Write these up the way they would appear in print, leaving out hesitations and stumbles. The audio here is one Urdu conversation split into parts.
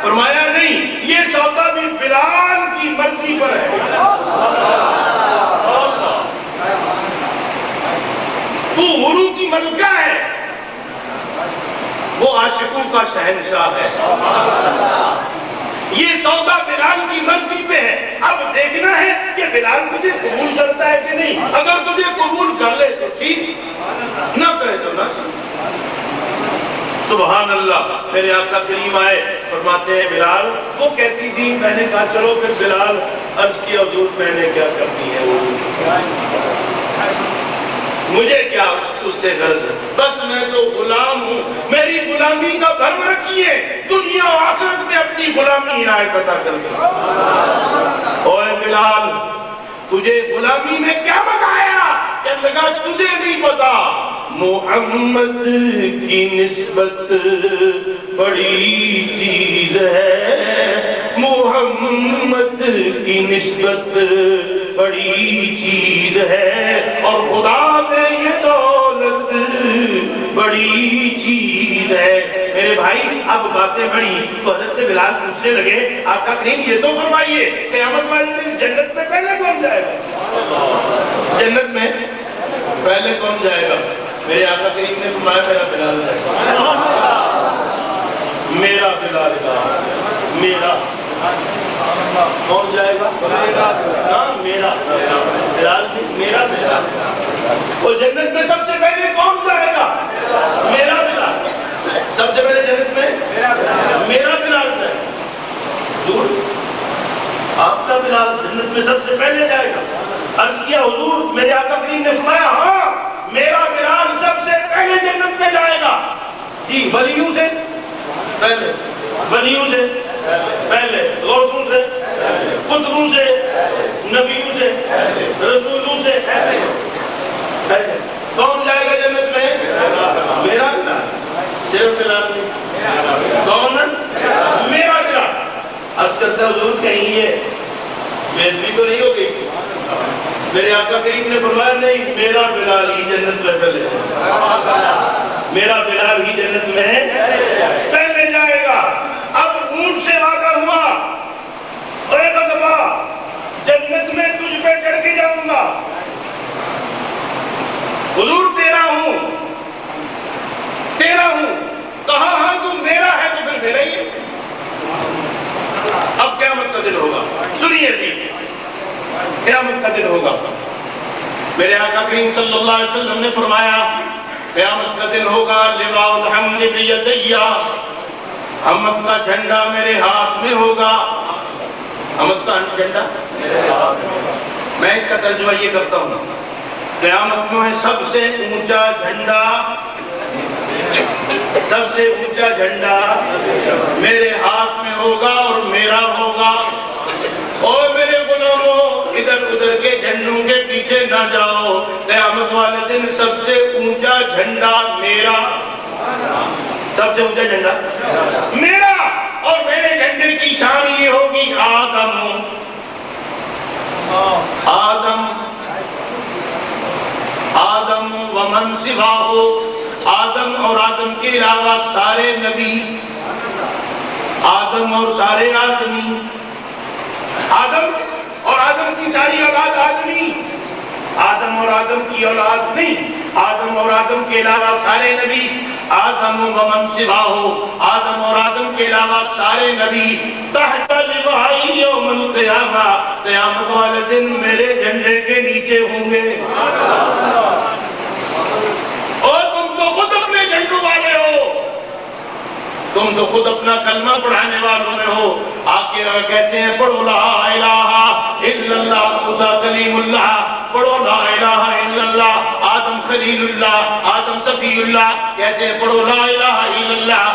فرمایا نہیں، یہ سودا بھی بلال کی مرضی پر ہے۔ تو غرو کی ملکہ ہے، وہ عاشقوں کا شہنشاہ ہے۔ یہ سودا بلال کی مرضی پہ ہے، اب دیکھنا ہے کہ بلال تجھے قبول کرتا ہے کہ نہیں۔ اگر تجھے قبول کر لے تو ٹھیک، نہ کرے تو نہ۔ سبحان اللہ۔ میرے آقا کریم آئے، فرماتے ہیں بلال، وہ کہتی تھی، میں نے کہا چلو پھر بلال، عرض کیا حضور میں نے کیا کرنی ہے، مجھے کیا اس سے غرض ہے، بس میں تو غلام ہوں، میری غلامی کا بھرم رکھیے، دنیا و آخرت میں اپنی غلامی عنایت عطا کر دیں۔ اوے بلال، تجھے غلامی میں کیا مزہ آیا؟ کہنے لگا تجھے نہیں پتا، محمد کی نسبت بڑی چیز ہے، محمد کی نسبت بڑی چیز ہے، اور خدا میں یہ دولت بڑی چیز ہے۔ میرے بھائی اب باتیں بڑی، تو حضرت بلال پوچھنے لگے آقا کریم یہ تو فرمائیے قیامت والے دن جنت میں پہلے کون جائے گا؟ جنت میں پہلے کون جائے گا؟ میرے آقا کریم نے فرمایا میرا بلال جائے گا، میرا بلال جائے گا، میرا کون جائے گا؟ میرا بلال، میرا بلال۔ وہ جنت میں سب سے پہلے کون جائے گا؟ میرا بلال۔ سب سے پہلے جنت میں میرا بلال جائے گا۔ حضور آپ کا بلال جنت میں سب سے پہلے جائے گا۔ عرض کیا حضور، میرے آقا کریم نے فرمایا ہاں میرا بلال سب سے پہلے جنت میں جائے گا۔ جی ولیوں سے پہلے، ولیوں سے پہلے، غوثوں سے، قطبوں سے، نبیوں سے، رسولوں سے پہلے کون جائے گا جنت میں؟ میرا بلال۔ صرف بلال نہیں، کون؟ میرا بلال۔ عرض کرتا حضور کہیں یہ بے ادبی تو نہیں ہو گئی؟ میرے آقا کریم نے فرمایا نہیں، میرا بلال ہی جنت میں پہلے، میرا بلال ہی جنت میں پہلے جائے گا۔ اب اونٹ سے وعدہ ہوا، اے قصبہ جنت میں تجھ پہ چڑھ کے جاؤں گا، حضور تیرا ہوں، تیرا ہوں۔ کہا ہاں تم میرا ہے تو پھر میرا ہی ہے۔ اب قیامت کا دن ہوگا، سنیے حدیث، قیامت کا دن ہوگا۔ میرے آقا کریم صلی اللہ علیہ وسلم نے فرمایا قیامت کا دن ہوگا، لواء الحمد بیدیہ، حمد کا جھنڈا میرے ہاتھ میں ہوگا۔ حمد کا جھنڈا میرے ہاتھ میں، میں اس کا ترجمہ یہ کرتا ہوں، قیامت میں سب سے اونچا جھنڈا، سب سے اونچا جھنڈا میرے ہاتھ میں ہوگا اور میرا ہوگا۔ اور میرے غلاموں ادھر ادھر کے جھنڈوں کے پیچھے نہ جاؤ، قیامت والے دن سب سے اونچا جھنڈا میرا، سب سے اونچا جھنڈا میرا، اور میرے جھنڈے کی شان یہ ہوگی آدم، آدم، آدم ومن سواہ، آدم اور آدم کے علاوہ سارے نبی، آدم اور سارے آدمی، آدم اور آدم کی ساری اولاد آدمی، آدم اور آدم کی اولاد نہیں، آدم اور آدم کے علاوہ سارے نبی، آدم ومن سواہ، آدم اور آدم کے علاوہ سارے نبی، تحت لواء یوم القیامہ، قیامت والے دن میرے جھنڈے کے نیچے ہوں گے۔ اور تم تو خود اپنے جھنڈوں والے ہو، تم تو خود اپنا کلمہ پڑھانے والوں میں ہو۔ آگے کہتے ہیں پڑھو لا الہ الا اللہ، موسیٰ کلیم اللہ، پڑھو لا الہ الا اللہ، آدم خلیل اللہ، آدم صفی اللہ، کہتے ہیں پڑھو لا الہ الا اللہ،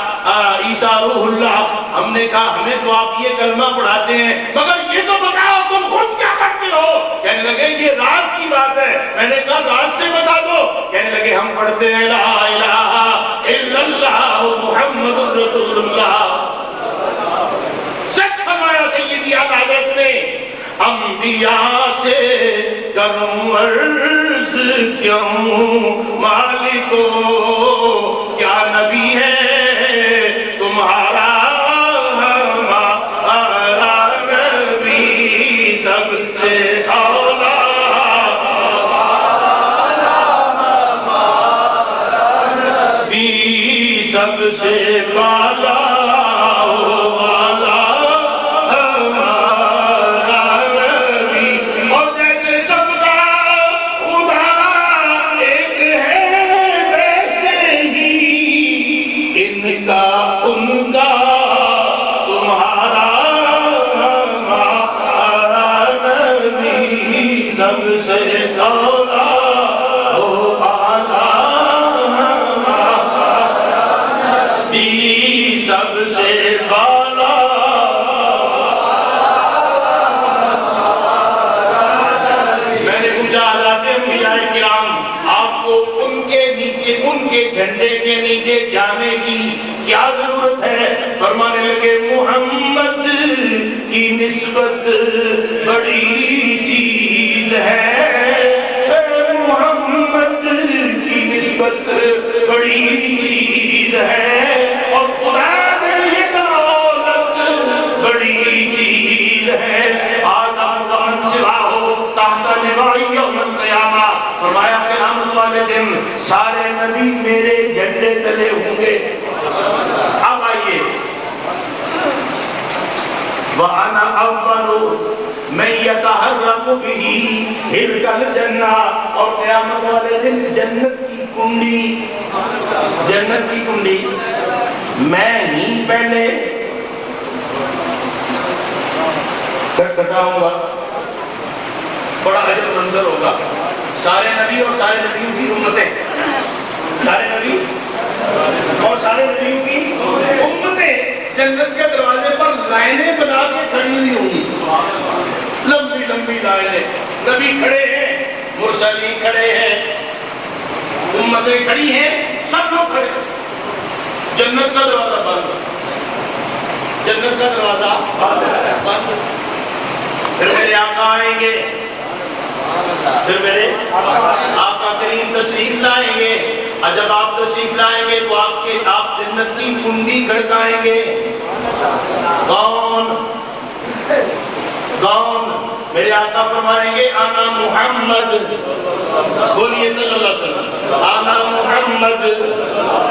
عیسیٰ روح اللہ۔ ہم نے کہا ہمیں تو آپ یہ کلمہ پڑھاتے ہیں، مگر یہ تو بتاؤ تم خود کیا کرتے ہو؟ کہنے لگے یہ راز کی بات ہے۔ میں نے کہا راز سے بتا دو۔ کہنے لگے ہم پڑھتے ہیں لا الہ الا اللہ محمد رسول اللہ۔ سچ فرمایا سیدی اعلیٰ حضرت نے، انبیاء سے کروں عرض کیوں مالکو، کیا نبی ہے تمہارا سب سے بالا جھنڈے کے نیچے جانے کی کیا ضرورت ہے؟ فرمانے لگے محمد کی نسبت بڑی چیز ہے، محمد کی نسبت بڑی چیز ہے، اور خدا کی دولت بڑی چیز ہے۔ آدم ومن سواہ تحت لواء یوم القیامہ، فرمایا قیامت والے دن سارے نبی میرے جھنڈے تلے ہوں گے۔ اب آئیے، وَأَنَا أَوَّلُ مَن يَتَحَرَّكُ بِهِ تِلْكَ الْجَنَّةُ، اور قیامت والے دن جنت کی کنڈی میں ہی پہلے کھٹکھٹاؤں گا۔ بڑا عجب منظر ہوگا، سارے نبی اور سارے نبیوں کی امتیں، سارے نبی اور سارے نبیوں کی امتیں جنت کے دروازے پر لائنیں بنا کے کھڑی ہوئی ہوں گی، لمبی لمبی لائنیں۔ نبی کھڑے ہیں، مرسلین کھڑے ہیں، امتیں کھڑی ہیں، سب لوگ کھڑے ہیں۔ جنت کا دروازہ بند، جنت کا دروازہ بند۔ پھر میرے آقا آئیں گے، پھر میرے آقا کریم تشریف لائیں گے، اور جب آپ تشریف لائیں گے تو آپ جنت کی کنڈی کھڑکائیں گے۔ کون؟ میرے آقا فرمائیں گے انا محمد، بولیے صلی اللہ علیہ وسلم، انا محمد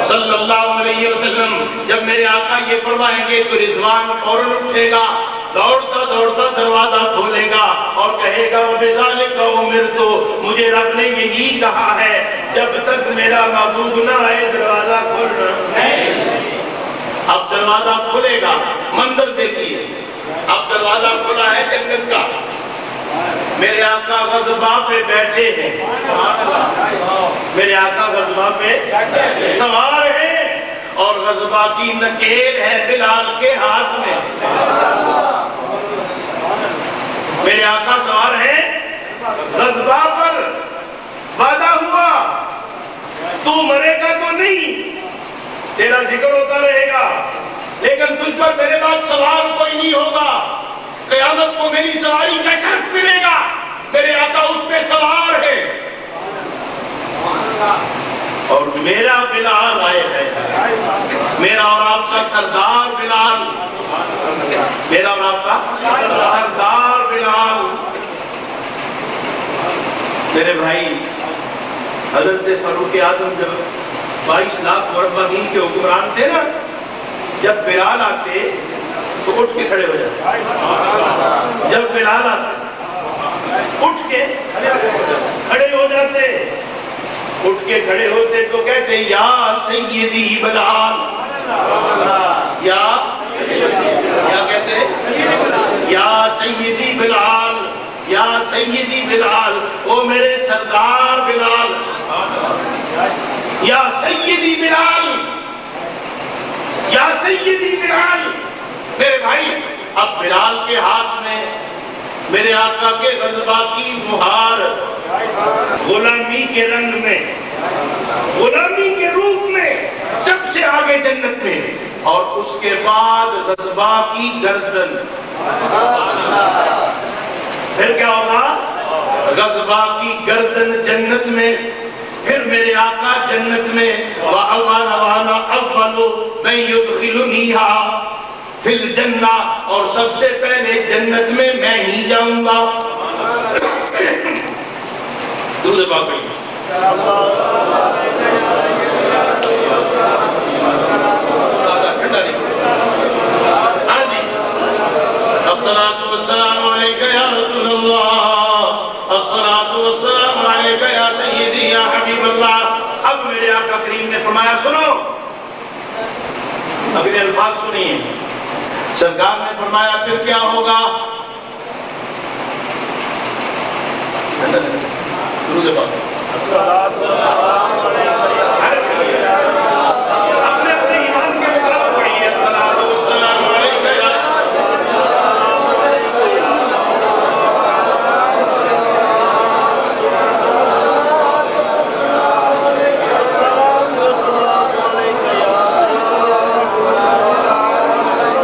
صلی اللہ علیہ وسلم۔ جب میرے آقا یہ فرمائیں گے تو رضوان فوراً اٹھے گا، دوڑتا دوڑتا دروازہ کھولے گا اور کہے گا وَبِذَلِكَ أُمِرْتُ، مجھے رب نے یہی کہا ہے جب تک میرا محبوب نہ آئے دروازہ کھولنا نہیں۔ اب دروازہ کھلے گا، منظر دیکھیے، اب دروازہ کھلا ہے جنت کا، میرے آقا غضبہ پہ بیٹھے ہیں، میرے آقا غضبہ پہ سوار ہیں، اور غضبہ کی نکیل ہے بلال کے ہاتھ میں۔ میرے آقا سوار ہیں غضبہ پر، وعدہ ہوا تو مرے گا تو نہیں، تیرا ذکر ہوتا رہے گا، لیکن تجھ پر میرے بعد سوار کوئی نہیں ہوگا، قیامت کو میری سواری کا شرف ملے گا۔ میرے آقا اس پہ سوار ہے، اور میرا بلال آئے ہے، میرا اور آپ کا سردار بلال، میرا اور آپ کا سردار بلال۔ میرے بھائی، حضرت فاروق اعظم جب 22 لاکھ مربع میل کے حکمران تھے نا، جب بلال آتے تو اٹھ کے کھڑے ہو جاتے، جب بلال آتے اٹھ کے کھڑے ہو جاتے، اٹھ کے کھڑے ہوتے تو کہتے یا سیدی بلال، یا کہتے یا سیدی بلال، یا سیدی بلال، او میرے سردار بلال، یا سیدی بلال، یا سیدی بلال۔ میرے بھائی، اب بلال کے ہاتھ میں میرے آقا کے غضبہ کی مہار، غلامی کے رنگ میں، غلامی کے روپ میں، سب سے آگے جنت میں، اور اس کے بعد غضبہ کی گردن۔ پھر کیا ہوگا؟ غضبہ کی گردن جنت میں، پھر میرے آقا جنت میں وَأَوَانَ أَوَّلُ مَن يُدْخِلُنِيهَا فِي الْجَنَّةِ، اور سب سے پہلے جنت میں میں ہی جاؤں گا۔ درود پاک پڑھیے۔ اب میرے آقا کریم نے فرمایا سنو، اگلے الفاظ سنیے، سرکار نے فرمایا پھر کیا ہوگا؟ درود پاک اپنے اپنے ایمان کے مطابق پڑھیے، الصلاۃ والسلام علیک یا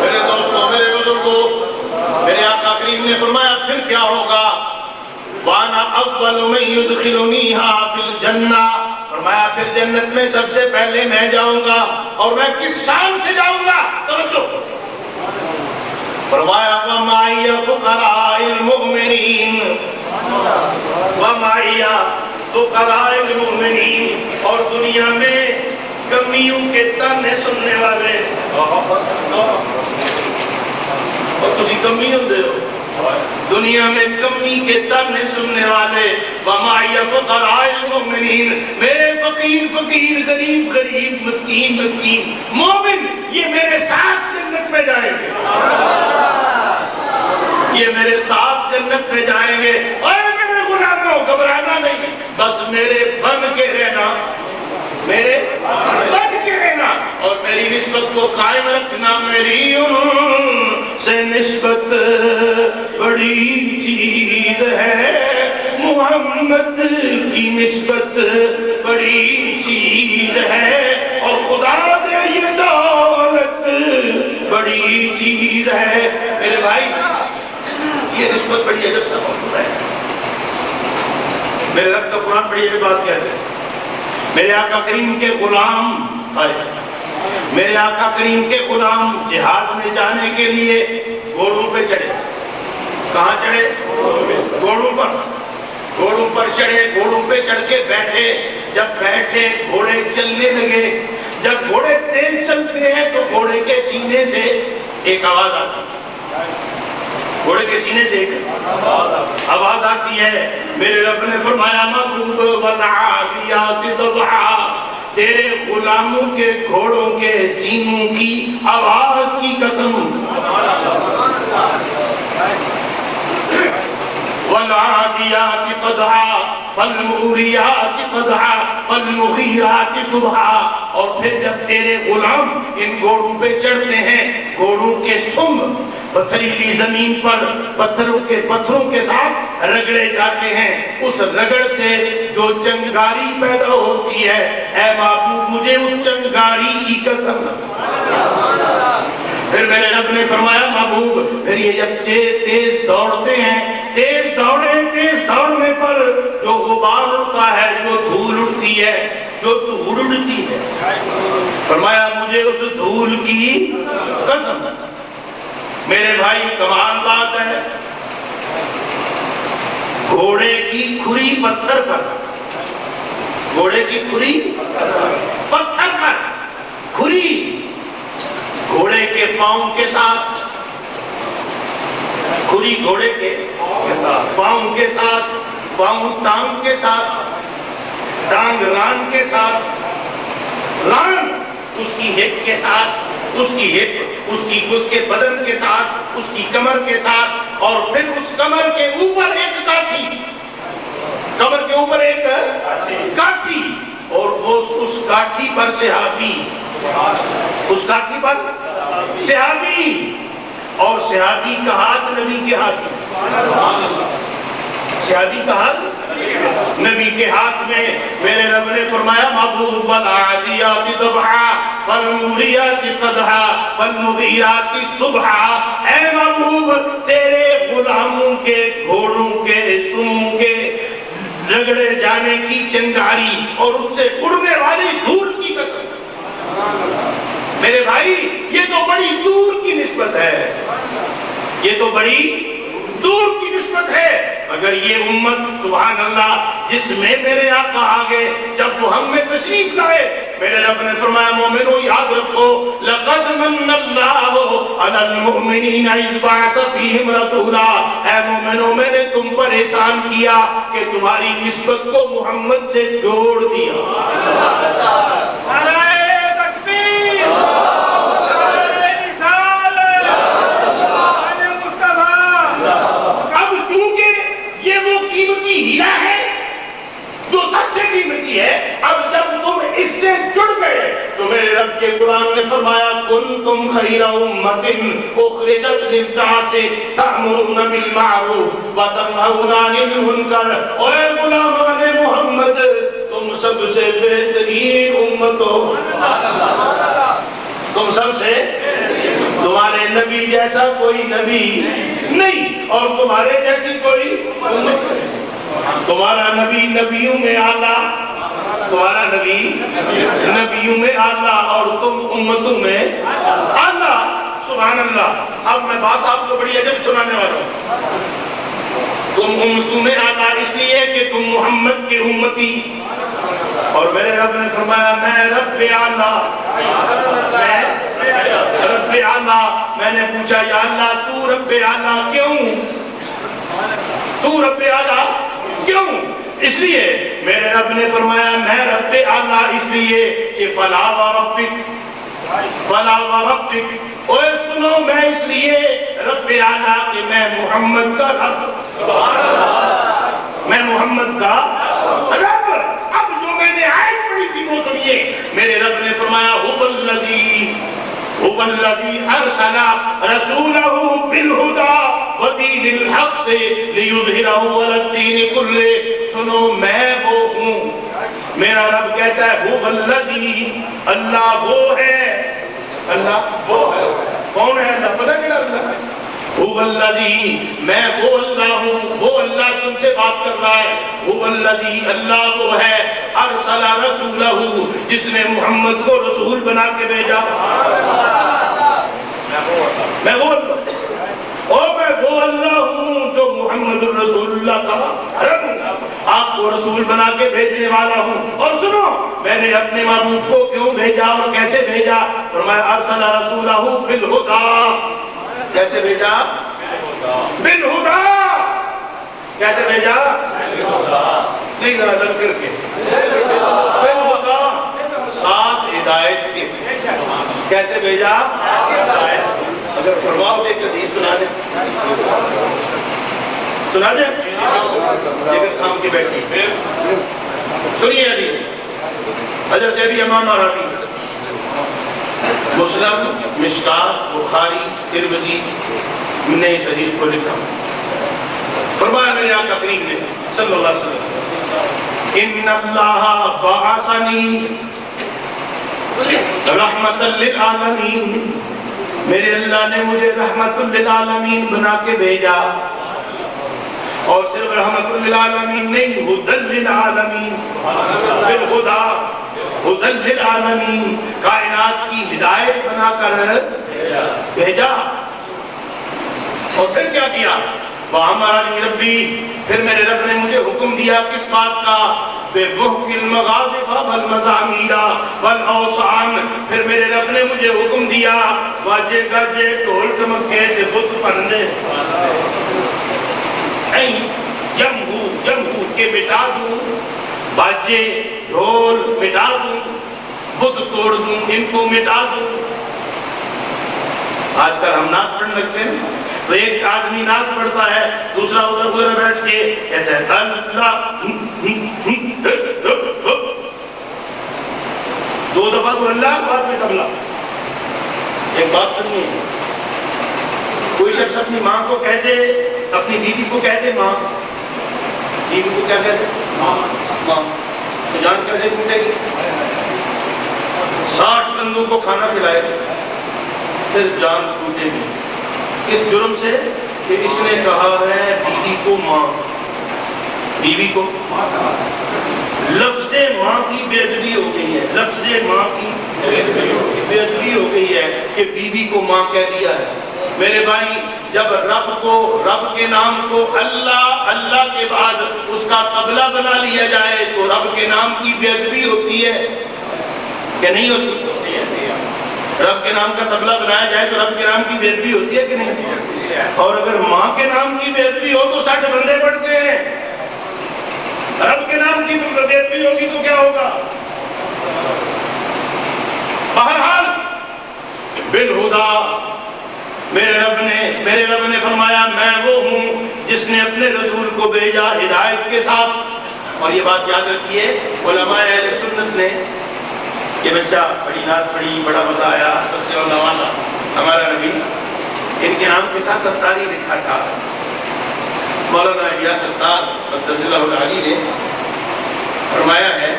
میرے دوستوں، میرے بزرگوں، میرے آقا کریم نے فرمایا پھر کیا ہوگا؟ وَأَنَا أَوَّلُ مَن يُدْخِلُنِيهَا فِي الْجَنَّةِ، فرمایا پھر جنت میں سب سے پہلے میں جاؤں گا، اور میں کس شان سے جاؤں گا؟ توجہ، فرمایا وَمَعِيَ فُقَرَاءِ الْمُؤْمِنِينَ، وَمَعِيَ فُقَرَاءِ الْمُؤْمِنِينَ، اور دنیا میں کمیوں کے تانے سننے والے، اور تسی کمی ہوندے ہو، دنیا میں کمی کے تانے سننے والے، وَمَعِيَ فُقَرَاءِ الْمُؤْمِنِينَ، میرے فقیر فقیر، غریب غریب، مسکین مسکین، مومن، یہ میرے ساتھ جنت میں جائیں گے، یہ میرے ساتھ جنت میں جائیں گے، اور میرے غلاموں گھبرانا نہیں، بس میرے بن کے رہنا، میرے بن کے رہنا، اور میری نسبت کو قائم رکھنا، میری ان سے نسبت بڑی چیز ہے، محمد کی نسبت بڑی چیز ہے، اور خدا دے یہ دولت بڑی چیز ہے۔ میرے بھائی، یہ نسبت بڑی عجب سا موضوع ہے، میرے رب کا قرآن بڑی عجب بات کہتے ہیں۔ میرے آقا کریم کے غلام آئے، میرے آقا کریم کے غلام جہاد میں جانے کے لیے گھوڑوں پہ چڑھے، کہاں چڑھے؟ گھوڑوں پر، گھوڑوں پر چڑھے، گھوڑوں پہ چڑھ کے بیٹھے، جب بیٹھے گھوڑے چلنے لگے، جب گھوڑے تیز چلتے ہیں تو گھوڑے کے سینے سے ایک آواز آتی ہے، گھوڑے کے سینے سے ایک آواز آتی ہے، میرے رب نے فرمایا محبوب وَالْعَادِيَاتِ ضَبْحًا، تیرے غلاموں کے گھوڑوں کے سینوں کی آواز کی قسم، وَالْعَادِيَاتِ قَدْحًا فَالْمُورِيَاتِ قَدْحًا فَالْمُغِيرَاتِ صُبْحًا، اور پھر جب تیرے غلام ان گھوڑوں پہ چڑھتے ہیں، گھوڑوں کے سم پتھریلی زمین پر پتھروں کے ساتھ رگڑے جاتے ہیں، اس رگڑ سے جو چنگاری پیدا ہوتی ہے، اے محبوب مجھے اس چنگاری کی قسم۔ پھر میرے رب نے فرمایا محبوب پھر یہ جب تیز دوڑتے ہیں، تیز دوڑنے پر جو غبار اڑتا ہے، جو دھول اڑتی ہے، جو دھول اڑتی ہے، فرمایا مجھے اس دھول کی قسم۔ میرے بھائی کمال بات ہے، گھوڑے کی کھری پتھر پر، گھوڑے کی کھری پتھر پر، کھری گھوڑے کے پاؤں کے ساتھ، کھری گھوڑے کے پاؤں کے ساتھ، پاؤں ٹانگ کے ساتھ، ٹانگ ران کے ساتھ، ران اس کی ہپ کے ساتھ، اس کی ہپ اس کے بدن کے ساتھ، اس کی کمر کے ساتھ، اور پھر اس کمر کے اوپر ایک کاٹھی، کمر کے اوپر ایک کاٹھی، اور اس کاٹھی پر صحابی، اس کاٹھی پر صحابی، اور صحابی کا ہاتھ نبی کے ہاتھ میں، صحابی کا ہاتھ نبی کے ہاتھ میں۔ میرے رب نے فرمایا محبوب وَالْعَادِيَاتِ ضَبْحًا فَالْمُورِيَاتِ قَدْحًا فَالْمُغِيرَاتِ صُبْحًا، اے محبوب تیرے غلاموں کے گھوڑوں کے سموں کے رگڑے جانے کی چنگاری اور اس سے اڑنے والی دھول کی قسم۔ میرے بھائی یہ تو بڑی دور کی نسبت ہے، یہ تو بڑی دور کی نسبت ہے۔ اگر یہ امت سبحان اللہ جس میں میرے آقا آگے جب وہ ہم میں تشریف لائے، میرے رب نے فرمایا مومنو یاد رکھو لَقَدْ مَنَّ اللَّهُ عَلَى الْمُؤْمِنِينَ إِذْ بَعَثَ فِيهِمْ رَسُولًا، اے مومنو میں نے تم پر احسان کیا کہ تمہاری نسبت کو محمد سے جوڑ دیا۔ کے قرآن نے فرمایا کنتم خیر امت اخرجت للناس تأمرون بالمعروف وتنہون عن المنکر. اے غلامان محمد تم سب سے بہترین امت ہو. تم سب سے تمہارے نبی جیسا کوئی نبی نہیں اور تمہارے جیسی کوئی امت نہیں. تمہارا نبی نبیوں میں اعلیٰ, تمہارا نبی نبیوں میں اعلیٰ اور تم امتوں میں اعلیٰ. سبحان اللہ. اب میں بات آپ کو بڑی عجب سنانے والا ہوں. تم امتوں میں اعلیٰ اس لیے کہ تم محمد کے امتی, اور میرے رب نے فرمایا میں رب اعلیٰ, میں رب اعلیٰ. میں نے پوچھا یا اللہ تو رب اعلیٰ کیوں, تو رب اعلیٰ کیوں؟ اس لیے میرے رب نے فرمایا میں رب اعلیٰ اس لیے کہ فلا وربک, فلا وربک. اوے سنو میں اس لیے رب اعلیٰ کہ میں محمد کا رب, میں محمد کا رب. اب جو میں نے آیت پڑھی تھی وہ سنیے. میرے رب نے فرمایا هو الذی ارسل رسولہ بالہدی ودین الحق لیظہرہ علی الدین کلہ. سنو میں وہ ہوں. میرا رب کہتا ہے هو الذی, اللہ وہ ہے. اللہ وہ ہے. کون ہے اللہ؟ پتہ نہیں اللہ. هو الذی, میں وہ اللہ ہوں. وہ اللہ تم سے بات کر رہا ہے. هو الذی, اللہ وہ ہے ارسل رسولہ, جس نے محمد کو رسول بنا کے بھیجا. میں وہ اللہ ہوں جو محمد الرسول اللہ کا رب ہوں, آپ کو رسول بنا کے بھیجنے والا ہوں. اور سنو میں نے اپنے محبوب کو کیوں بھیجا اور کیسے بھیجا. فرمایا ارسل رسولہ بالہدی. کیسے بھیجا؟ بالہدی. کیسے بھیجا؟ نہیں ذرا لگ کر کے بالہدی, ساتھ ہدایت کے. کیسے بھیجا؟ اگر فرماؤ گے کہ حدیث سنا دیں, سنا دیں اگر کام کی بیٹھی. سنیے حدیث حضرت ابی امامہ راوی, مسلم, مشکات, بخاری, ترمذی نے اس حدیث کو لکھا. فرمایا میرے آقا کریم نے صلی اللہ علیہ وسلم ان اللہ بعثنی رحمت للعالمین, میرے اللہ نے مجھے رحمت للعالمین بنا کے بھیجا. اور صرف رحمت للعالمین نہیں, ہدی للعالمین, بالہدی ہدی للعالمین, کائنات کی ہدایت بنا کر بھیجا. اور پھر کیا کیا؟ وَأَمَرَنِي رَبِّي, پھر میرے رب نے مجھے حکم دیا کس بات کا؟ بِبُحْكِ الْمَغَاضِفَ وَالْمَزَامِيرَ وَالْأَوْسَانِ, پھر میرے رب نے مجھے حکم دیا واجے گاجے ڈھول ٹمکے تے بت پندے جمہو کے مٹا دوں, باجے ڈھول مٹا دوں, بت توڑ دوں, ان کو مٹا دوں. آج کل ہم نعت پڑھنے لگتے ہیں تو ایک آدمی نعت پڑھتا ہے, دوسرا ادھر بیٹھ کے کہتا ہے اللہ, دو دفعہ تو اللہ, بعد میں تبلا. ایک بات سنیے, کوئی شخص اپنی ماں کو کہہ دے, اپنی بیوی کو کہہ دے ماں, بیوی کو کیا کہہ دے ماں, تو جان کیسے چھوٹے گی. 60 بندوں کو کھانا کھلائے پھر جان چھوٹے گی. اس جرم سے کہ اس نے کہا ہے بیوی کو ماں, بیوی کو لفظ ماں کی بے ادبی ہو گئی ہے, لفظ ماں کی بے ادبی ہو گئی ہے کہ بیوی کو ماں کہہ دیا ہے. میرے بھائی جب رب کو, رب کے نام کو اللہ, اللہ کے بعد اس کا قبلہ بنا لیا جائے تو رب کے نام کی بے ادبی ہوتی ہے کہ نہیں ہوتی؟ رب کے نام کا طبلہ بنایا جائے تو رب کے نام کی بے ادبی ہوتی ہے کہ نہیں؟ اور اگر ماں کے نام کی بے ادبی ہو تو 60 بندے پڑھتے ہیں. رب کے نام کی بے ادبی ہوگی تو کیا ہوگا؟ بہرحال بالہدی, میرے رب نے فرمایا میں وہ ہوں جس نے اپنے رسول کو بھیجا ہدایت کے ساتھ. اور یہ بات یاد رکھیے, علماء اہل سنت نے یہ بچہ بڑی نعت پڑھی، بڑا مزہ آیا، سب سے اللہ والا ہمارا نبی، ان کے نام کے ساتھ اتاری لکھا تھا۔ مولانا الیاس اتار قدس اللہ العالی نے فرمایا ہے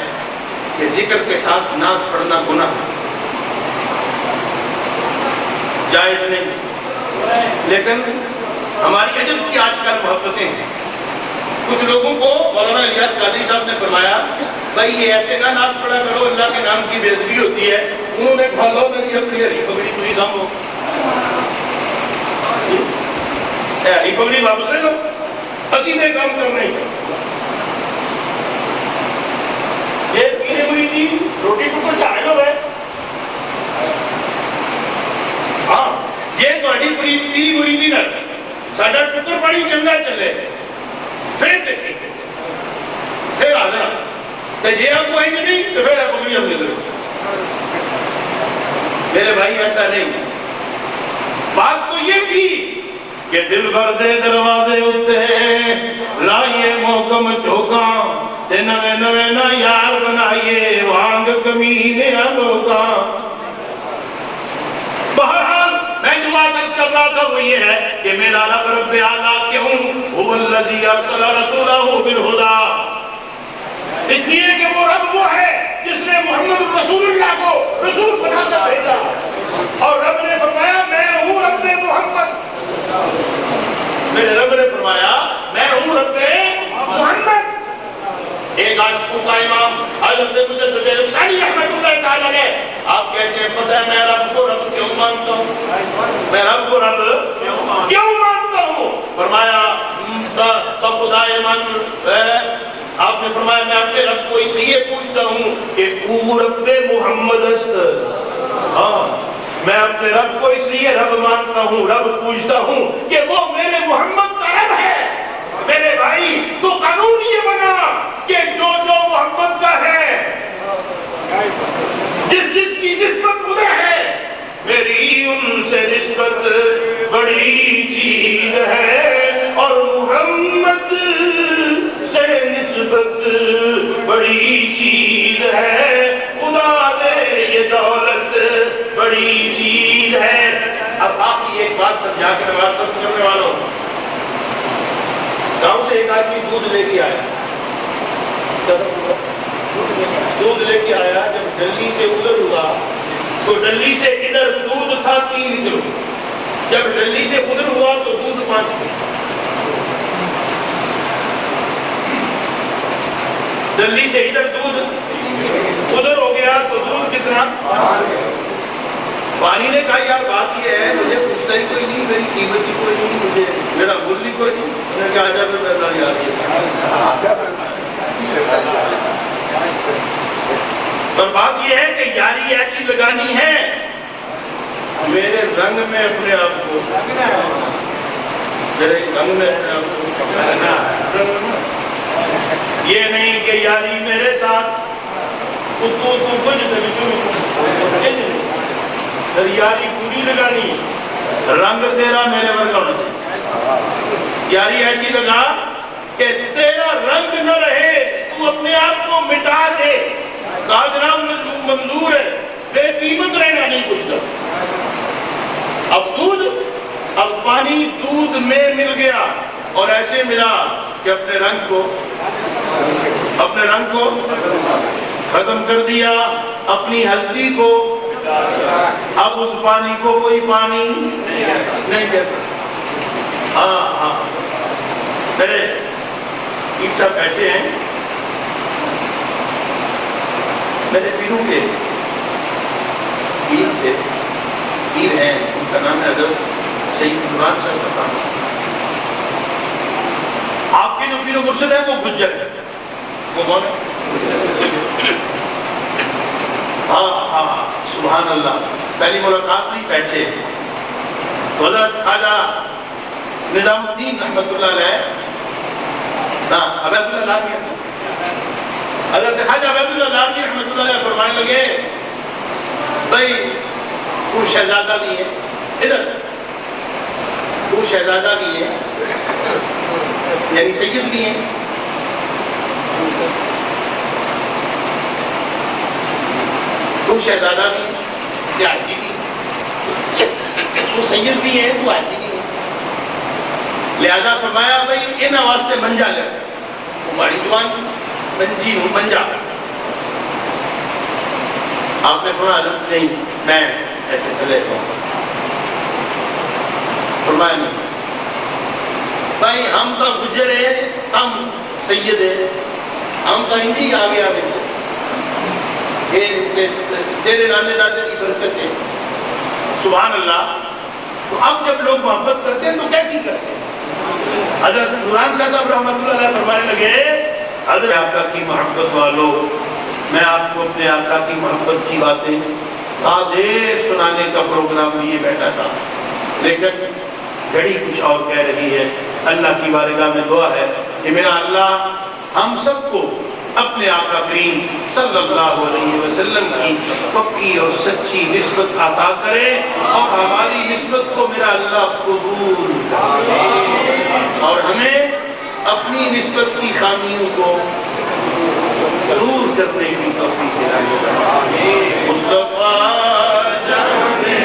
کہ ذکر کے ساتھ نعت پڑھنا گناہ ہے، جائز نہیں۔ لیکن ہماری عجب سی آج کل محبتیں ہیں، کچھ لوگوں کو مولانا الیاس قادری صاحب نے فرمایا بھائی یہ ایسے نہ نعت پڑھا کرو، اللہ کے نام کی بے ادبی ہوتی ہے۔ انہوں نے کہا لو نہیں اپنی ہری پگڑی پوری سامو، ہری پگڑی واپس لے لو، حسینے کام کرنا ہی۔ یہ پینے ہوئی تھی روٹی ٹکر چاہے لو ہے، ہاں یہ تو اڈی پوری تیری پوری تھی نا، ساڑھا ٹکر پڑی چنگا چلے پھر دیکھیں پھر آ جانا، تو یہ آپ کو آئیں گے نہیں تو پھر آپ پگڑی ہم لے لو۔ میرے بھائی ایسا نہیں، بات تو یہ تھی کہ دل بھر دے دروازے ہوتے لائیے محکم چوکاں تے نوے نوے نہ یار بنائیے وانگ کمینے لوگاں۔ بہرحال میں جو بات عرض کر رہا تھا وہ یہ ہے کہ میرا رب رب اعلیٰ کیوں هو الذی ارسل رسولہ بالہدیٰ، اس لیے کہ وہ رب وہ ہے جس نے محمد رسول اللہ کو رسول بنا کر بھیجا، اور رب نے فرمایا میں ہوں رب محمد، میرے رب نے فرمایا میں ہوں رب محمد۔ ایک عاشقوں کا امام حضرت مجدد افسانی رحمت اللہ تعالیٰ علیہ آپ کہتے ہیں پتہ ہے میں رب کو رب کیوں مانتا ہوں، میں رب کو رب کیوں مانتا ہوں؟ فرمایا خدائے من، آپ نے فرمایا میں اپنے رب کو اس لیے پوچھتا ہوں کہ او رب محمد است، ہاں میں اپنے رب کو اس لیے رب مانتا ہوں، رب پوچھتا ہوں کہ وہ میرے محمد کا رب ہے۔ میرے بھائی تو قانون یہ بنا کہ جو جو محمد کا ہے، جس جس کی نسبت ادھر ہے، میری ان سے نسبت بڑی چیز ہے، اور محمد سے نسبت بڑی چیز ہے، خدا دے یہ دولت بڑی چیز ہے۔ اب آخری ایک بات سمجھا کے نماز ختم کرنے والوں، گاؤں سے ایک آدمی دودھ لے کے آیا، دودھ لے کے آیا، جب ڈلی سے ادھر ہوا تو ڈلی سے ادھر دودھ تھا 3 کلو، جب ڈلی سے ادھر ہوا تو دودھ 5 کلو، ڈلی سے ادھر دودھ ادھر ہو گیا تو دودھ کتنا؟ پانی نے کہا یار بات یہ ہے مجھے پوچھتا ہی کوئی نہیں، میری قیمت ہی کوئی نہیں، مجھے میرا مول ہی کوئی نہیں، انہوں نے کہا جا پھر میں اللہ یاد ہے۔ اور بات یہ ہے کہ یاری ایسی لگانی ہے میرے رنگ میں اپنے آپ کو، میرے رنگ میں اپنے آپ کو، یہ نہیں کہ یاری میرے ساتھ یاری پوری لگانی، رنگ تیرا میرے ورگا ہونا چاہیے، یاری ایسی لگا کہ تیرا رنگ نہ رہے، تو اپنے آپ کو مٹا دے، کہا جناب منظور ہے، بے قیمت رہنا نہیں پوچھتا۔ اب پانی دودھ میں مل گیا اور ایسے ملا کہ اپنے رنگ کو ختم کر دیا، اپنی ہستی کو، اب اس پانی کو کوئی پانی نہیں دیتا۔ ہاں میرے پیر صاحب بیٹھے ہیں، میرے پیروں کے پیر ہیں، ان کا نام ہے حضرت سید قربان شاہ صاحب۔ آپ کے جو پیر و مرشد ہیں وہ گجر ہے، وہ کون ہے؟ ہاں سبحان اللہ، پہلی ملاقات نہیں بیٹھے، حضرت خواجہ نظام الدین رحمت اللہ علیہ، عبید اللہ لاہوری، حضرت خواجہ عبید اللہ لاہوری رحمت اللہ علیہ فرمانے لگے بھائی تو شہزادہ بھی ہے، ادھر تو شہزادہ بھی ہے، یعنی سید بھی ہے، تو شہزادہ بھی ہے، تو حاجی بھی ہے، تو سید بھی ہے، تو حاجی بھی ہے۔ لہذا فرمایا بھائی انہاں واسطے منجا لے، وہ بڑی جوان تھی، منجی ہوں منجا۔ آپ نے فرمایا حضرت نہیں میں ایسے چلے جاؤں، فرمایا نہیں بھائی ہم تو گجر ہے، ہم سید ہے، ہم تو ہندی آگے آگے چلے، تیرے نانے دادے کی برکت ہے۔ سبحان اللہ۔ تو اب جب لوگ محبت کرتے ہیں تو کیسی کرتے ہیں؟ حضرت نوران شاہ صاحب رحمۃ اللہ علیہ فرمانے لگے حضرت آقا کی محبت والو، میں آپ کو اپنے آقا کی محبت کی باتیں دیر سنانے کا پروگرام لیے بیٹھا تھا، لیکن گھڑی کچھ اور کہہ رہی ہے۔ اللہ کی بارگاہ میں دعا ہے کہ میرا اللہ ہم سب کو اپنے آقا کریم صلی اللہ علیہ وسلم کی پکی اور سچی نسبت عطا کرے اور ہماری نسبت کو میرا اللہ قبول کرے اور ہمیں اپنی نسبت کی خامیوں کو دور کرنے کی توفیق دلائے۔ مصطفیٰ جانے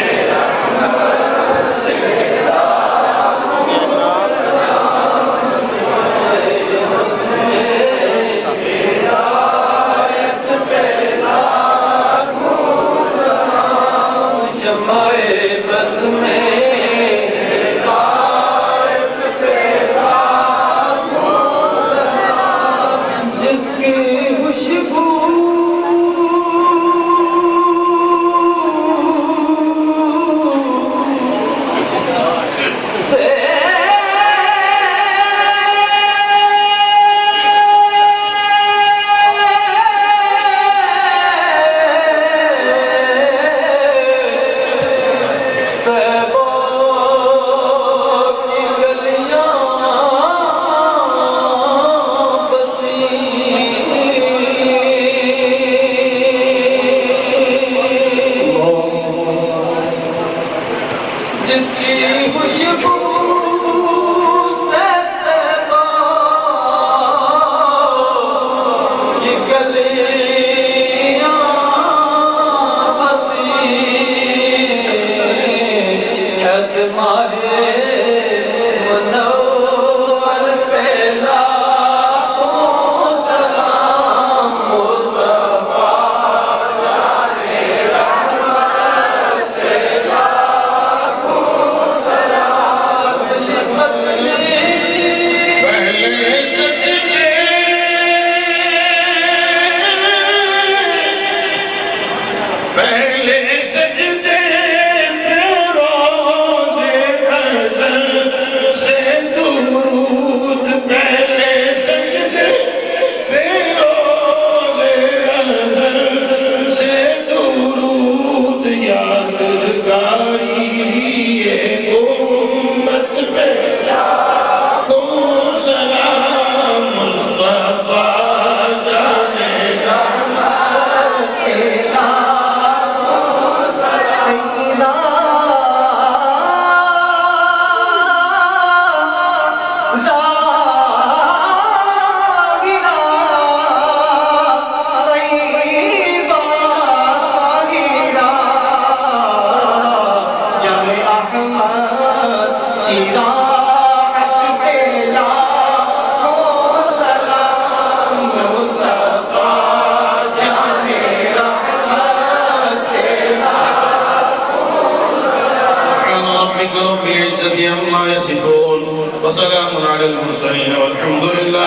وسلام على المرسلين والحمد لله